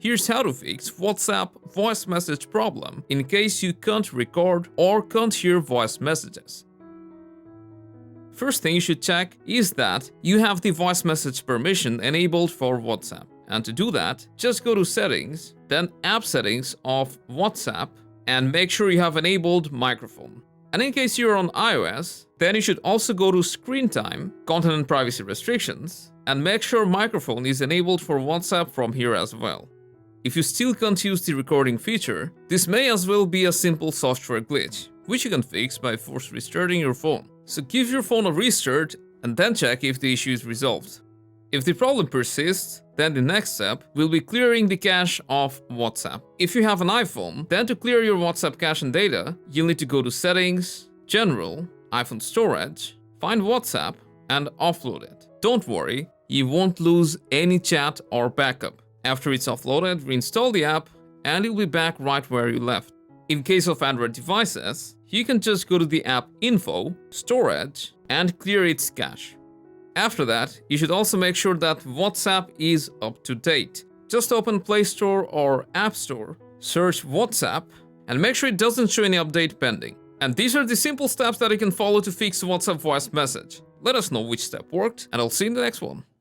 Here's how to fix WhatsApp voice message problem in case you can't record or can't hear voice messages. First thing you should check is that you have the voice message permission enabled for WhatsApp. And to do that, just go to Settings, then App Settings of WhatsApp, and make sure you have enabled microphone. And in case you're on iOS, then you should also go to Screen Time, Content and Privacy Restrictions, and make sure microphone is enabled for WhatsApp from here as well. If you still can't use the recording feature, this may as well be a simple software glitch, which you can fix by force restarting your phone. So give your phone a restart and then check if the issue is resolved. If the problem persists, then the next step will be clearing the cache of WhatsApp. If you have an iPhone, then to clear your WhatsApp cache and data, you'll need to go to Settings, General, iPhone Storage, find WhatsApp, and offload it. Don't worry, you won't lose any chat or backup. After it's offloaded, reinstall the app, and you'll be back right where you left. In case of Android devices, you can just go to the app Info, Storage, and clear its cache. After that, you should also make sure that WhatsApp is up to date. Just open Play Store or App Store, search WhatsApp, and make sure it doesn't show any update pending. And these are the simple steps that you can follow to fix WhatsApp voice message. Let us know which step worked, and I'll see you in the next one.